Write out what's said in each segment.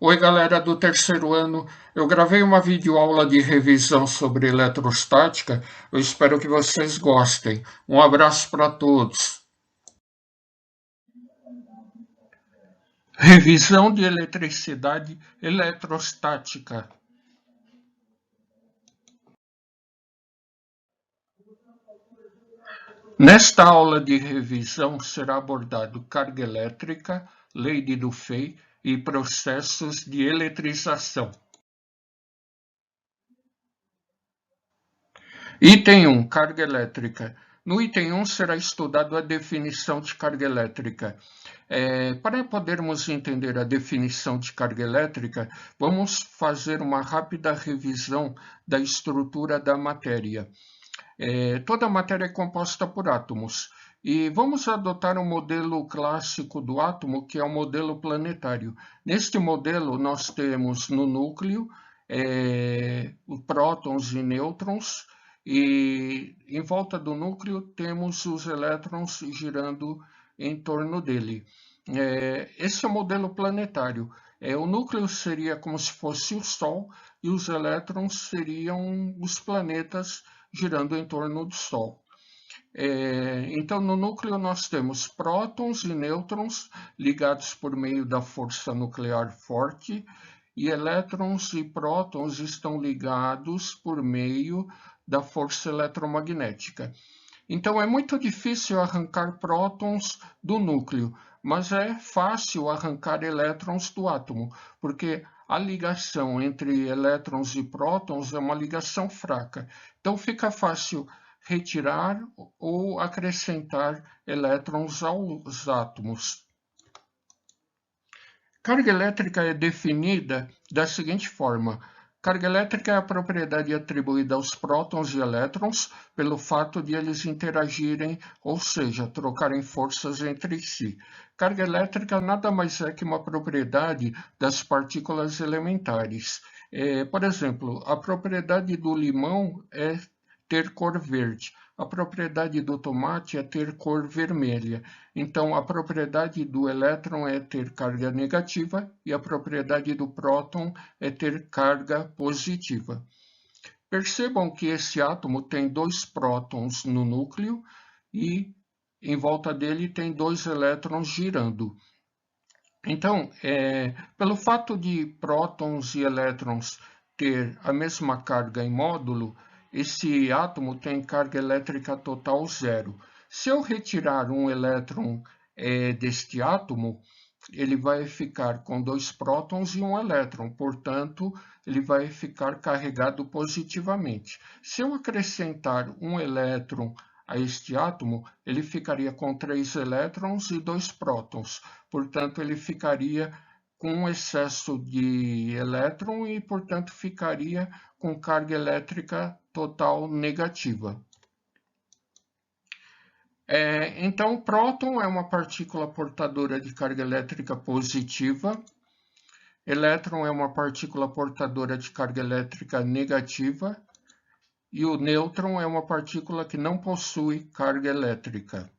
Oi, galera do terceiro ano. Eu gravei uma videoaula de revisão sobre eletrostática. Eu espero que vocês gostem. Um abraço para todos. Revisão de eletricidade eletrostática. Nesta aula de revisão será abordado carga elétrica, lei de Dufay e processos de eletrização. Item 1, carga elétrica. No item 1 será estudado a definição de carga elétrica. Para podermos entender a definição de carga elétrica, vamos fazer uma rápida revisão da estrutura da matéria. Toda a matéria é composta por átomos. E vamos adotar um modelo clássico do átomo, que é o modelo planetário. Neste modelo, nós temos no núcleo prótons e nêutrons, e em volta do núcleo temos os elétrons girando em torno dele. Esse é o modelo planetário. O núcleo seria como se fosse o Sol e os elétrons seriam os planetas girando em torno do Sol. Então, no núcleo nós temos prótons e nêutrons ligados por meio da força nuclear forte, e elétrons e prótons estão ligados por meio da força eletromagnética. Então, é muito difícil arrancar prótons do núcleo, mas é fácil arrancar elétrons do átomo, porque a ligação entre elétrons e prótons é uma ligação fraca. Então, fica fácil retirar ou acrescentar elétrons aos átomos. Carga elétrica é definida da seguinte forma: carga elétrica é a propriedade atribuída aos prótons e elétrons pelo fato de eles interagirem, ou seja, trocarem forças entre si. Carga elétrica nada mais é que uma propriedade das partículas elementares. Por exemplo, a propriedade do limão é ter cor verde. A propriedade do tomate é ter cor vermelha. Então, a propriedade do elétron é ter carga negativa e a propriedade do próton é ter carga positiva. Percebam que esse átomo tem 2 prótons no núcleo e em volta dele tem 2 elétrons girando. Então, pelo fato de prótons e elétrons ter a mesma carga em módulo, esse átomo tem carga elétrica total zero. Se eu retirar um elétron deste átomo, ele vai ficar com 2 prótons e um elétron, portanto, ele vai ficar carregado positivamente. Se eu acrescentar um elétron a este átomo, ele ficaria com 3 elétrons e 2 prótons, portanto, ele ficaria com um excesso de elétron e, portanto, ficaria com carga elétrica total negativa. Então, o próton é uma partícula portadora de carga elétrica positiva, elétron é uma partícula portadora de carga elétrica negativa, e o nêutron é uma partícula que não possui carga elétrica.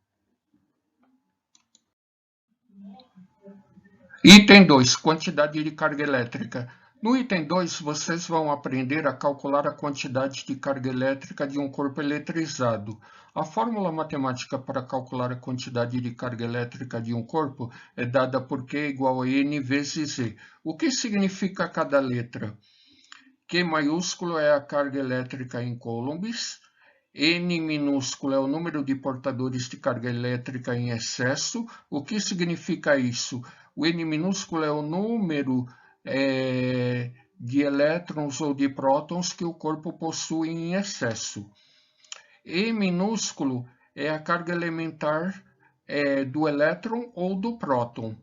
Item 2, quantidade de carga elétrica. No item 2, vocês vão aprender a calcular a quantidade de carga elétrica de um corpo eletrizado. A fórmula matemática para calcular a quantidade de carga elétrica de um corpo é dada por Q igual a N vezes E. O que significa cada letra? Q maiúsculo é a carga elétrica em coulombs, N minúsculo é o número de portadores de carga elétrica em excesso. O que significa isso? O N minúsculo é o número de elétrons ou de prótons que o corpo possui em excesso. E minúsculo é a carga elementar do elétron ou do próton.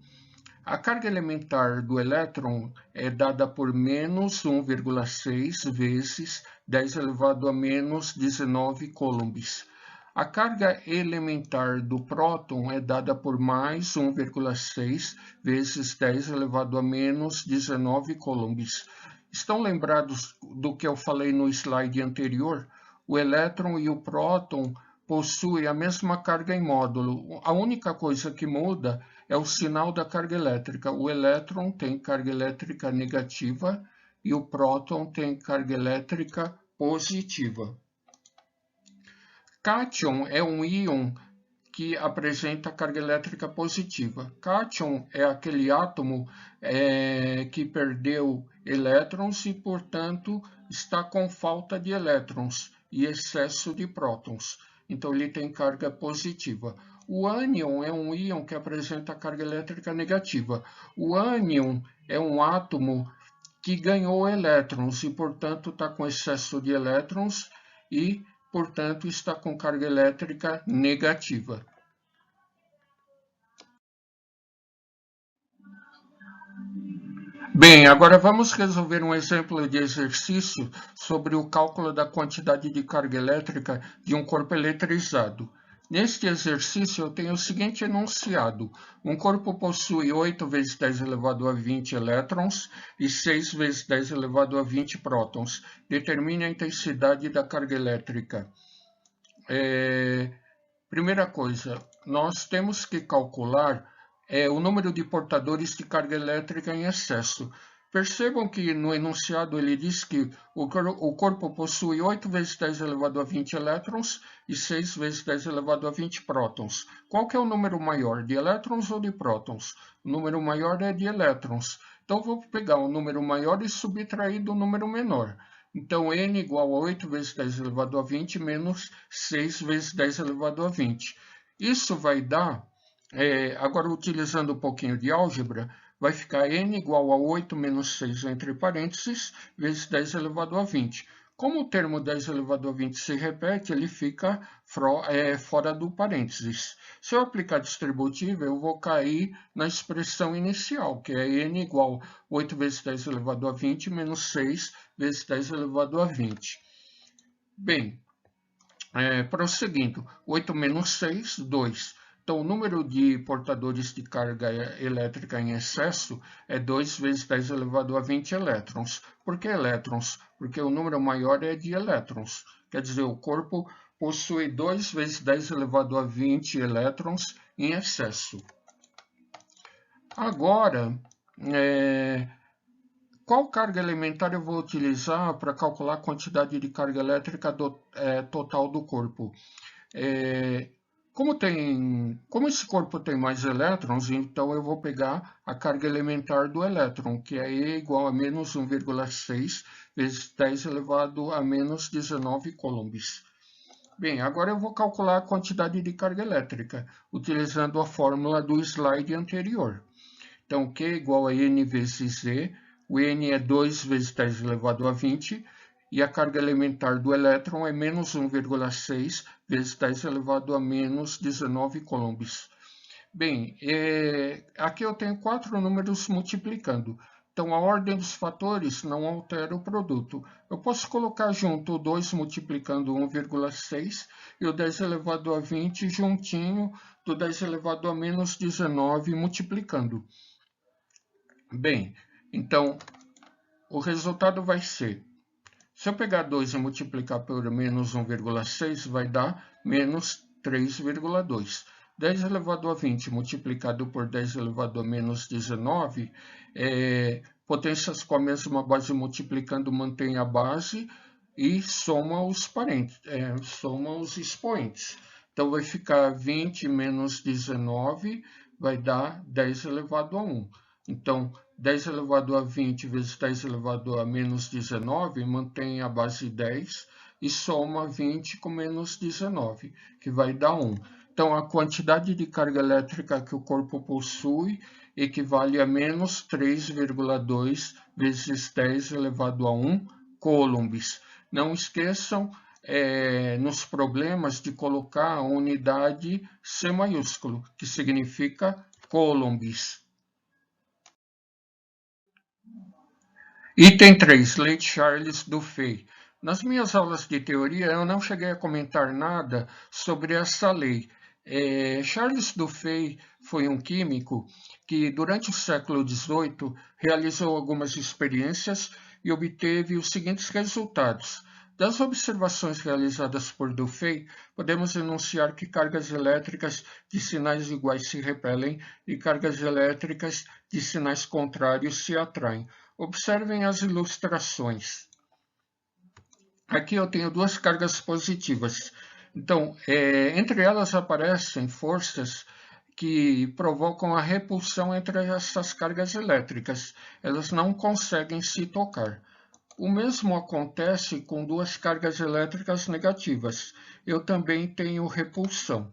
A carga elementar do elétron é dada por menos 1,6 vezes 10 elevado a menos 19 coulombs. A carga elementar do próton é dada por mais 1,6 vezes 10 elevado a menos 19 coulombs. Estão lembrados do que eu falei no slide anterior? O elétron e o próton possuem a mesma carga em módulo. A única coisa que muda é o sinal da carga elétrica. O elétron tem carga elétrica negativa e o próton tem carga elétrica positiva. Cátion é um íon que apresenta carga elétrica positiva. Cátion é aquele átomo que perdeu elétrons e, portanto, está com falta de elétrons e excesso de prótons. Então, ele tem carga positiva. O ânion é um íon que apresenta carga elétrica negativa. O ânion é um átomo que ganhou elétrons e, portanto, está com excesso de elétrons e, portanto, está com carga elétrica negativa. Bem, agora vamos resolver um exemplo de exercício sobre o cálculo da quantidade de carga elétrica de um corpo eletrizado. Neste exercício, eu tenho o seguinte enunciado. Um corpo possui 8 vezes 10 elevado a 20 elétrons e 6 vezes 10 elevado a 20 prótons. Determine a intensidade da carga elétrica. Primeira coisa, nós temos que calcular o número de portadores de carga elétrica em excesso. Percebam que no enunciado ele diz que o corpo possui 8 vezes 10 elevado a 20 elétrons e 6 vezes 10 elevado a 20 prótons. Qual que é o número maior, de elétrons ou de prótons? O número maior é de elétrons. Então, vou pegar o número maior e subtrair do número menor. Então, n igual a 8 vezes 10 elevado a 20 menos 6 vezes 10 elevado a 20. Isso vai dar, agora utilizando um pouquinho de álgebra, vai ficar n igual a 8 menos 6 entre parênteses, vezes 10 elevado a 20. Como o termo 10 elevado a 20 se repete, ele fica fora do parênteses. Se eu aplicar distributiva, eu vou cair na expressão inicial, que é n igual a 8 vezes 10 elevado a 20 menos 6 vezes 10 elevado a 20. Bem, prosseguindo, 8 menos 6, 2. Então, o número de portadores de carga elétrica em excesso é 2 vezes 10 elevado a 20 elétrons. Por que elétrons? Porque o número maior é de elétrons. Quer dizer, o corpo possui 2 vezes 10 elevado a 20 elétrons em excesso. Agora, qual carga elementar eu vou utilizar para calcular a quantidade de carga elétrica total do corpo? Como esse corpo tem mais elétrons, então eu vou pegar a carga elementar do elétron, que é E igual a menos 1,6 vezes 10 elevado a menos 19 coulombs. Bem, agora eu vou calcular a quantidade de carga elétrica, utilizando a fórmula do slide anterior. Então, Q igual a N vezes Z, o N é 2 vezes 10 elevado a 20, e a carga elementar do elétron é menos 1,6 vezes 10 elevado a menos 19 coulombs. Bem, aqui eu tenho 4 números multiplicando. Então, a ordem dos fatores não altera o produto. Eu posso colocar junto o 2 multiplicando 1,6 e o 10 elevado a 20 juntinho do 10 elevado a menos 19 multiplicando. Bem, então, o resultado vai ser, se eu pegar 2 e multiplicar por menos 1,6, vai dar menos 3,2. 10 elevado a 20 multiplicado por 10 elevado a menos 19, potências com a mesma base multiplicando mantém a base e soma os expoentes. Então, vai ficar 20 menos 19, vai dar 10 elevado a 1. Então, 10 elevado a 20 vezes 10 elevado a menos 19 mantém a base 10 e soma 20 com menos 19, que vai dar 1. Então, a quantidade de carga elétrica que o corpo possui equivale a menos 3,2 vezes 10 elevado a 1 coulombs. Não esqueçam, nos problemas, de colocar a unidade C maiúsculo, que significa coulombs. Item 3, Lei de Charles-Dufay. Nas minhas aulas de teoria, eu não cheguei a comentar nada sobre essa lei. Charles Dufay foi um químico que, durante o século XVIII, realizou algumas experiências e obteve os seguintes resultados. Das observações realizadas por Dufay, podemos enunciar que cargas elétricas de sinais iguais se repelem e cargas elétricas de sinais contrários se atraem. Observem as ilustrações. Aqui eu tenho duas cargas positivas. Então, entre elas aparecem forças que provocam a repulsão entre essas cargas elétricas. Elas não conseguem se tocar. O mesmo acontece com duas cargas elétricas negativas. Eu também tenho repulsão.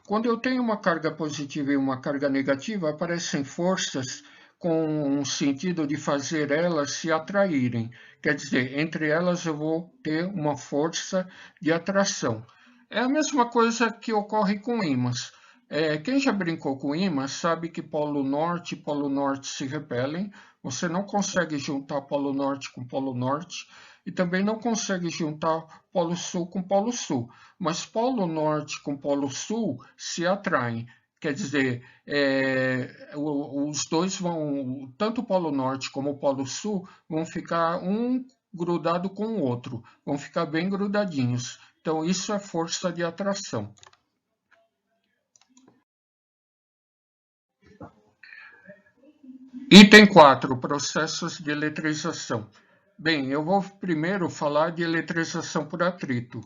Quando eu tenho uma carga positiva e uma carga negativa, aparecem forças com um sentido de fazer elas se atraírem. Quer dizer, entre elas eu vou ter uma força de atração. É a mesma coisa que ocorre com ímãs. Quem já brincou com ímãs sabe que polo norte e polo norte se repelem. Você não consegue juntar polo norte com polo norte e também não consegue juntar polo sul com polo sul. Mas polo norte com polo sul se atraem. Quer dizer, os dois vão, tanto o polo norte como o polo sul, vão ficar um grudado com o outro, vão ficar bem grudadinhos. Então, isso é força de atração. Item 4, processos de eletrização. Bem, eu vou primeiro falar de eletrização por atrito.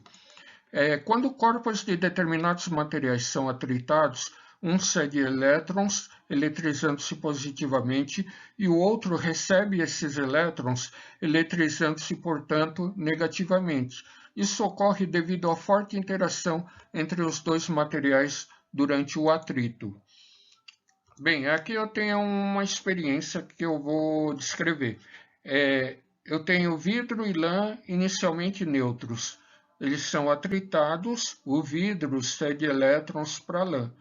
Quando corpos de determinados materiais são atritados, um cede elétrons, eletrizando-se positivamente, e o outro recebe esses elétrons, eletrizando-se, portanto, negativamente. Isso ocorre devido à forte interação entre os dois materiais durante o atrito. Bem, aqui eu tenho uma experiência que eu vou descrever. Eu tenho vidro e lã inicialmente neutros. Eles são atritados, o vidro cede elétrons para a lã.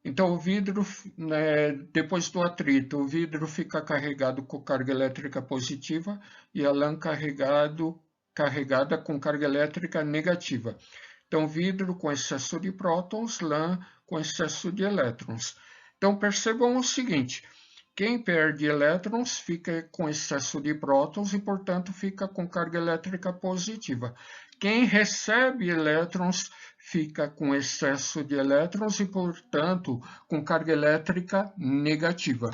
Então, o vidro, depois do atrito, o vidro fica carregado com carga elétrica positiva e a lã carregada com carga elétrica negativa. Então, vidro com excesso de prótons, lã com excesso de elétrons. Então, percebam o seguinte, quem perde elétrons fica com excesso de prótons e, portanto, fica com carga elétrica positiva. Quem recebe elétrons fica com excesso de elétrons e, portanto, com carga elétrica negativa.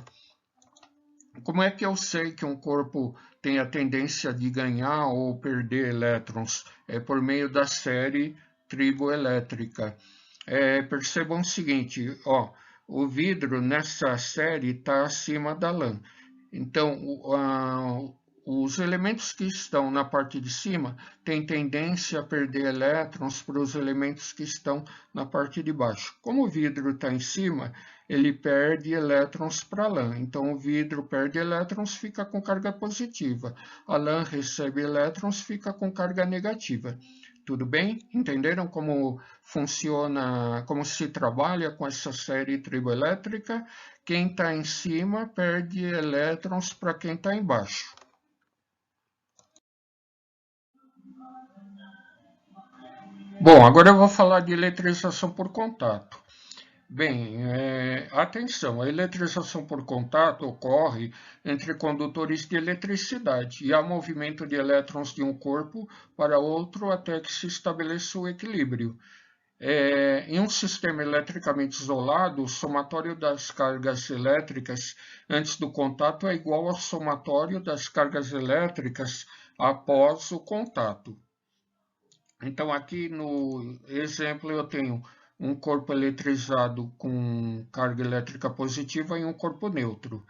Como é que eu sei que um corpo tem a tendência de ganhar ou perder elétrons? É por meio da série triboelétrica. Percebam o seguinte, o vidro nessa série está acima da lã. Então, os elementos que estão na parte de cima têm tendência a perder elétrons para os elementos que estão na parte de baixo. Como o vidro está em cima, ele perde elétrons para a lã. Então, o vidro perde elétrons, fica com carga positiva. A lã recebe elétrons, fica com carga negativa. Tudo bem? Entenderam como funciona, como se trabalha com essa série triboelétrica? Quem está em cima perde elétrons para quem está embaixo. Bom, agora eu vou falar de eletrização por contato. Bem, atenção, a eletrização por contato ocorre entre condutores de eletricidade e há movimento de elétrons de um corpo para outro até que se estabeleça o equilíbrio. Em um sistema eletricamente isolado, o somatório das cargas elétricas antes do contato é igual ao somatório das cargas elétricas após o contato. Então, aqui no exemplo, eu tenho um corpo eletrizado com carga elétrica positiva e um corpo neutro.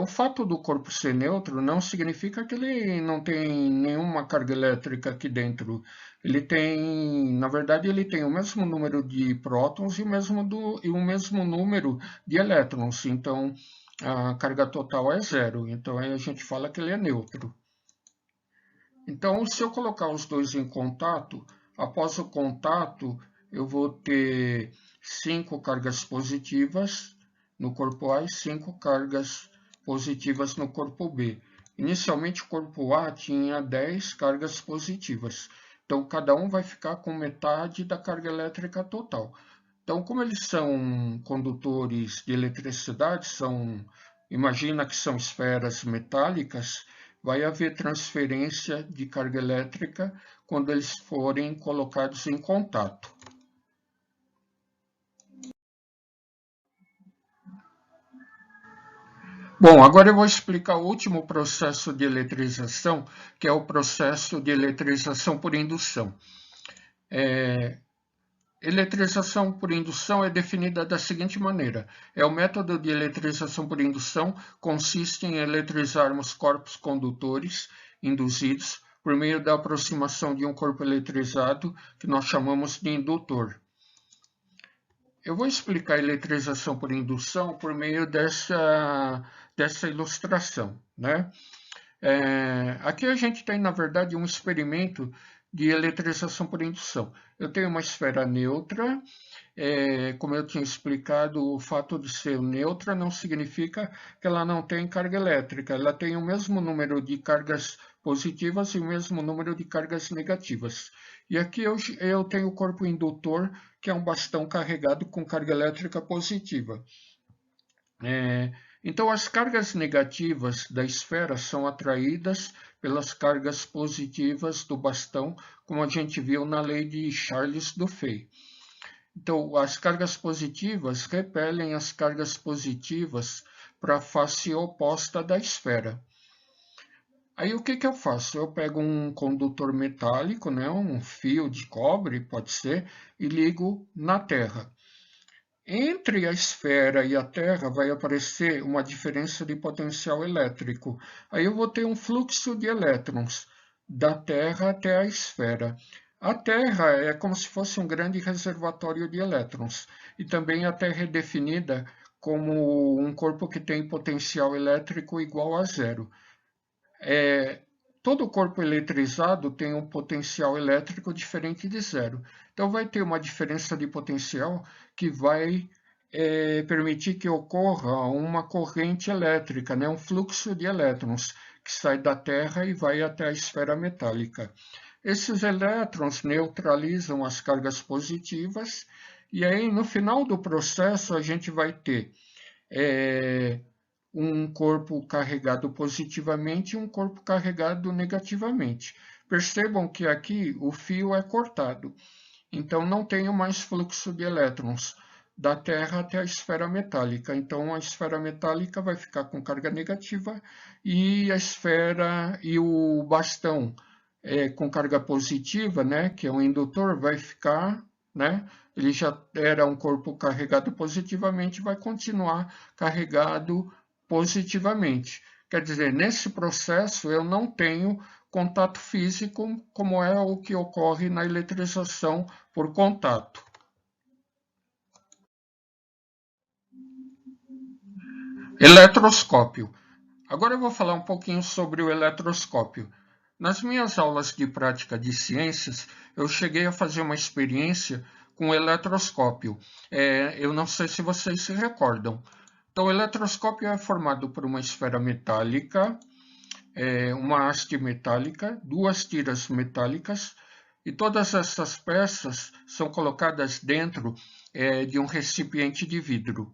O fato do corpo ser neutro não significa que ele não tem nenhuma carga elétrica aqui dentro. Ele tem, na verdade, ele tem o mesmo número de prótons e o mesmo número de elétrons. Então, a carga total é zero. Então, aí a gente fala que ele é neutro. Então, se eu colocar os dois em contato, após o contato, eu vou ter 5 cargas positivas no corpo A e 5 cargas positivas no corpo B. Inicialmente, o corpo A tinha 10 cargas positivas. Então, cada um vai ficar com metade da carga elétrica total. Então, como eles são condutores de eletricidade, imagina que são esferas metálicas, vai haver transferência de carga elétrica quando eles forem colocados em contato. Bom, agora eu vou explicar o último processo de eletrização, que é o processo de eletrização por indução. Eletrização por indução é definida da seguinte maneira: o método de eletrização por indução consiste em eletrizarmos corpos condutores induzidos por meio da aproximação de um corpo eletrizado, que nós chamamos de indutor. Eu vou explicar a eletrização por indução por meio dessa ilustração, né? Aqui a gente tem, na verdade, um experimento de eletrização por indução. Eu tenho uma esfera neutra, como eu tinha explicado, o fato de ser neutra não significa que ela não tem carga elétrica, ela tem o mesmo número de cargas positivas e o mesmo número de cargas negativas. E aqui eu tenho o corpo indutor, que é um bastão carregado com carga elétrica positiva. Então, as cargas negativas da esfera são atraídas pelas cargas positivas do bastão, como a gente viu na lei de Charles-Dufay. Então, as cargas positivas repelem as cargas positivas para a face oposta da esfera. Aí o que eu faço? Eu pego um condutor metálico, né, um fio de cobre, pode ser, e ligo na Terra. Entre a esfera e a Terra vai aparecer uma diferença de potencial elétrico. Aí eu vou ter um fluxo de elétrons da Terra até a esfera. A Terra é como se fosse um grande reservatório de elétrons. E também a Terra é definida como um corpo que tem potencial elétrico igual a zero. Todo corpo eletrizado tem um potencial elétrico diferente de zero. Então, vai ter uma diferença de potencial que vai permitir que ocorra uma corrente elétrica, né? Um fluxo de elétrons que sai da Terra e vai até a esfera metálica. Esses elétrons neutralizam as cargas positivas e aí, no final do processo, a gente vai ter um corpo carregado positivamente e um corpo carregado negativamente. Percebam que aqui o fio é cortado, então não tenho mais fluxo de elétrons da Terra até a esfera metálica. Então a esfera metálica vai ficar com carga negativa e a esfera e o bastão com carga positiva, né, que é um indutor, vai ficar, né, ele já era um corpo carregado positivamente, vai continuar carregado positivamente. Quer dizer, nesse processo eu não tenho contato físico, como é o que ocorre na eletrização por contato. Eletroscópio. Agora eu vou falar um pouquinho sobre o eletroscópio. Nas minhas aulas de prática de ciências, eu cheguei a fazer uma experiência com o eletroscópio. Eu não sei se vocês se recordam. Então, o eletroscópio é formado por uma esfera metálica, uma haste metálica, duas tiras metálicas, e todas essas peças são colocadas dentro de um recipiente de vidro.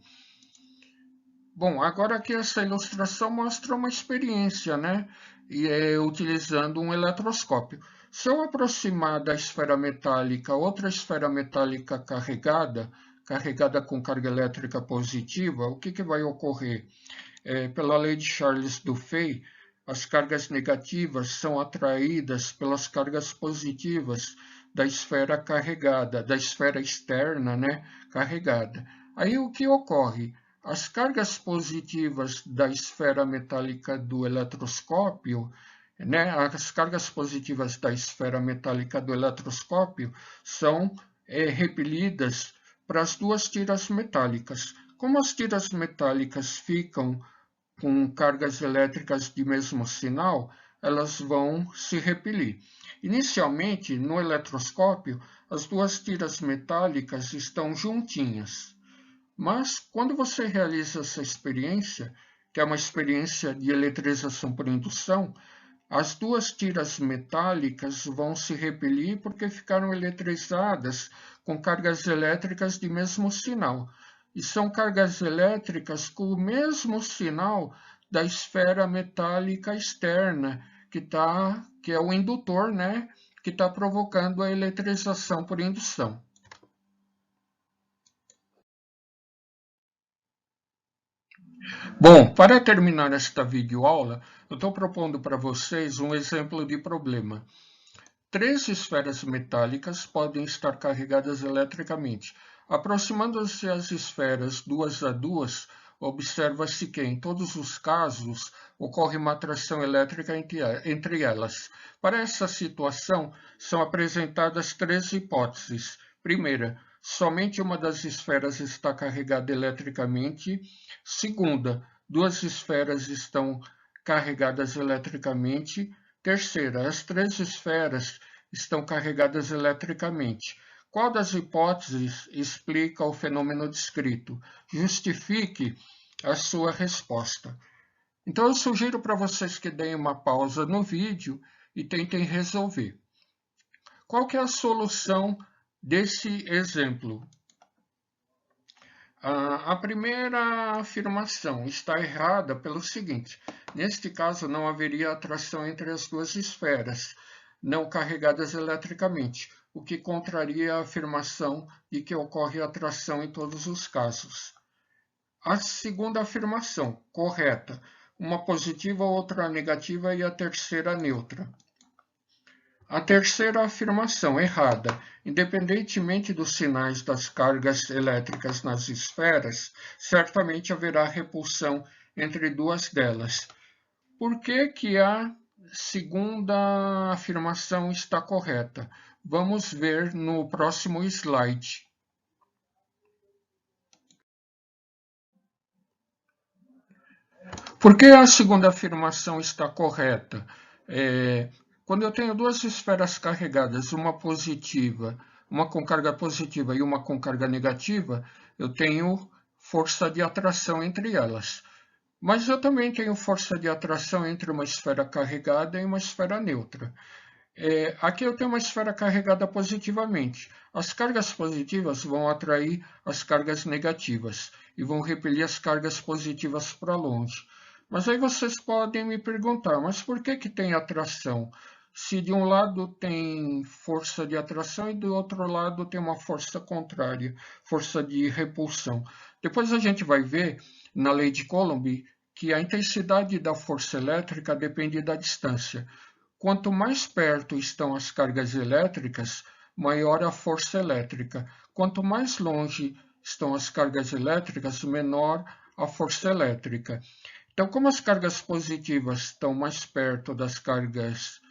Bom, agora aqui essa ilustração mostra uma experiência, né? E utilizando um eletroscópio. Se eu aproximar da esfera metálica outra esfera metálica carregada com carga elétrica positiva, o que vai ocorrer? Pela lei de Charles-Dufay, as cargas negativas são atraídas pelas cargas positivas da esfera carregada, da esfera externa, né, carregada. Aí o que ocorre? As cargas positivas da esfera metálica do eletroscópio, né, as cargas positivas da esfera metálica do eletroscópio são repelidas para as duas tiras metálicas. Como as tiras metálicas ficam com cargas elétricas de mesmo sinal, elas vão se repelir. Inicialmente, no eletroscópio, as duas tiras metálicas estão juntinhas. Mas, quando você realiza essa experiência, que é uma experiência de eletrização por indução, as duas tiras metálicas vão se repelir porque ficaram eletrizadas com cargas elétricas de mesmo sinal. E são cargas elétricas com o mesmo sinal da esfera metálica externa, que é o indutor, né, que está provocando a eletrização por indução. Bom, para terminar esta videoaula, eu estou propondo para vocês um exemplo de problema. 3 esferas metálicas podem estar carregadas eletricamente. Aproximando-se as esferas duas a duas, observa-se que, em todos os casos, ocorre uma atração elétrica entre elas. Para essa situação, são apresentadas 3 hipóteses. Primeira, somente uma das esferas está carregada eletricamente. Segunda, 2 esferas estão carregadas eletricamente. Terceira, as 3 esferas estão carregadas eletricamente. Qual das hipóteses explica o fenômeno descrito? Justifique a sua resposta. Então, eu sugiro para vocês que deem uma pausa no vídeo e tentem resolver. Qual que é a solução desse exemplo? A primeira afirmação está errada pelo seguinte: neste caso, não haveria atração entre as 2 esferas não carregadas eletricamente, o que contraria a afirmação de que ocorre atração em todos os casos. A segunda afirmação, correta: uma positiva, outra negativa e a terceira neutra. A terceira afirmação, errada. Independentemente dos sinais das cargas elétricas nas esferas, certamente haverá repulsão entre 2 delas. Por que a segunda afirmação está correta? Vamos ver no próximo slide. Por que a segunda afirmação está correta? Quando eu tenho 2 esferas carregadas, uma com carga positiva e uma com carga negativa, eu tenho força de atração entre elas. Mas eu também tenho força de atração entre uma esfera carregada e uma esfera neutra. Aqui eu tenho uma esfera carregada positivamente. As cargas positivas vão atrair as cargas negativas e vão repelir as cargas positivas para longe. Mas aí vocês podem me perguntar, mas por que tem atração? Se de um lado tem força de atração e do outro lado tem uma força contrária, força de repulsão. Depois a gente vai ver na lei de Coulomb que a intensidade da força elétrica depende da distância. Quanto mais perto estão as cargas elétricas, maior a força elétrica. Quanto mais longe estão as cargas elétricas, menor a força elétrica. Então, como as cargas positivas estão mais perto das cargas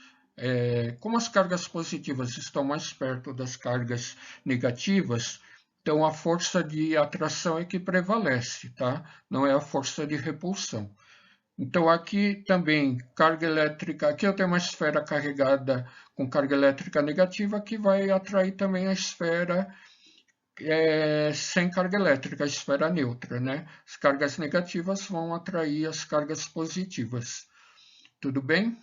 como as cargas positivas estão mais perto das cargas negativas, então a força de atração é que prevalece, tá? Não é a força de repulsão. Então aqui também, carga elétrica, aqui eu tenho uma esfera carregada com carga elétrica negativa que vai atrair também a esfera sem carga elétrica, a esfera neutra, né? As cargas negativas vão atrair as cargas positivas. Tudo bem?